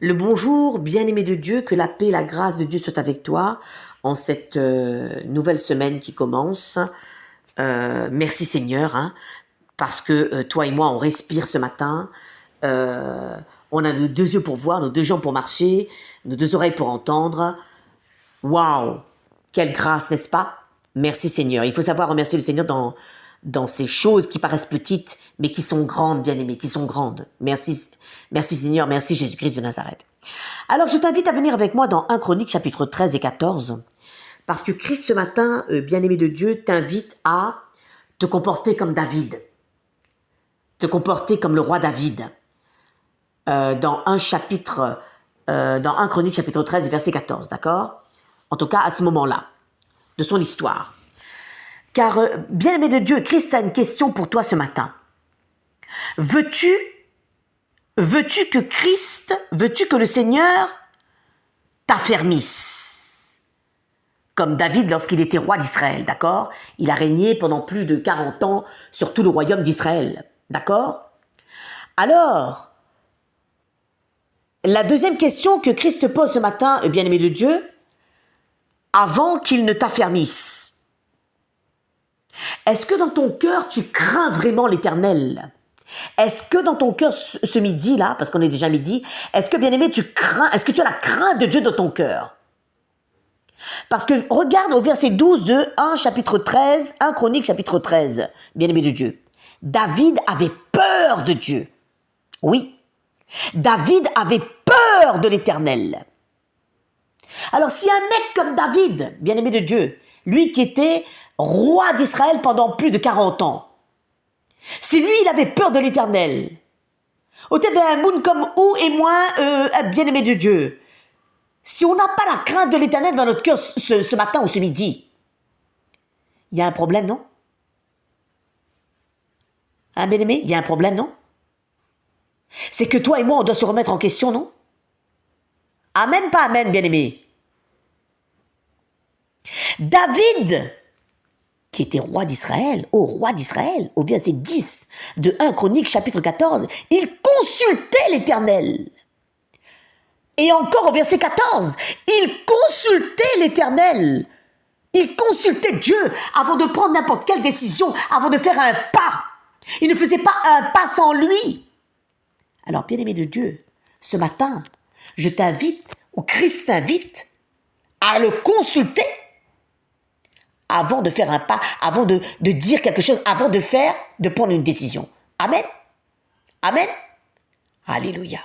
Le bonjour, bien-aimé de Dieu, que la paix et la grâce de Dieu soient avec toi en cette nouvelle semaine qui commence. Merci Seigneur, hein, parce que toi et moi, on respire ce matin. On a nos deux yeux pour voir, nos deux jambes pour marcher, nos deux oreilles pour entendre. Waouh, quelle grâce, n'est-ce pas? Merci Seigneur. Il faut savoir remercier le Seigneur dans ces choses qui paraissent petites, mais qui sont grandes, bien-aimées, qui sont grandes. Merci, merci Seigneur, merci Jésus-Christ de Nazareth. Alors, je t'invite à venir avec moi dans 1 Chronique, chapitre 13 et 14, parce que Christ, ce matin, bien-aimé de Dieu, t'invite à te comporter comme David, te comporter comme le roi David, dans 1 Chronique, chapitre 13, verset 14, d'accord? En tout cas, à ce moment-là, de son histoire. Car, bien-aimé de Dieu, Christ a une question pour toi ce matin. Veux-tu que le Seigneur t'affermisse? Comme David lorsqu'il était roi d'Israël, d'accord? Il a régné pendant plus de 40 ans sur tout le royaume d'Israël, d'accord? Alors, la deuxième question que Christ pose ce matin, bien-aimé de Dieu, avant qu'il ne t'affermisse, est-ce que dans ton cœur, tu crains vraiment l'Éternel? Est-ce que dans ton cœur, ce midi-là, parce qu'on est déjà midi, est-ce que, bien-aimé, est-ce que tu as la crainte de Dieu dans ton cœur? Parce que regarde au verset 12 de 1 Chronique, chapitre 13, bien-aimé de Dieu. David avait peur de Dieu. Oui, David avait peur de l'Éternel. Alors, si un mec comme David, bien-aimé de Dieu, lui qui était roi d'Israël pendant plus de 40 ans, si lui, il avait peur de l'Éternel, un monde comme où et moi, bien-aimé de Dieu, si on n'a pas la crainte de l'Éternel dans notre cœur ce matin ou ce midi, il y a un problème, non? Hein, bien-aimé, il y a un problème, non? C'est que toi et moi, on doit se remettre en question, non? Amen, pas amen, bien-aimé. David, qui était roi d'Israël, au verset 10 de 1 Chronique, chapitre 14, il consultait l'Éternel. Et encore au verset 14, il consultait l'Éternel. Il consultait Dieu avant de prendre n'importe quelle décision, avant de faire un pas. Il ne faisait pas un pas sans lui. Alors, bien-aimé de Dieu, ce matin, je t'invite, ou Christ t'invite, à le consulter avant de faire un pas, avant de dire quelque chose, avant de prendre une décision. Amen. Amen. Alléluia.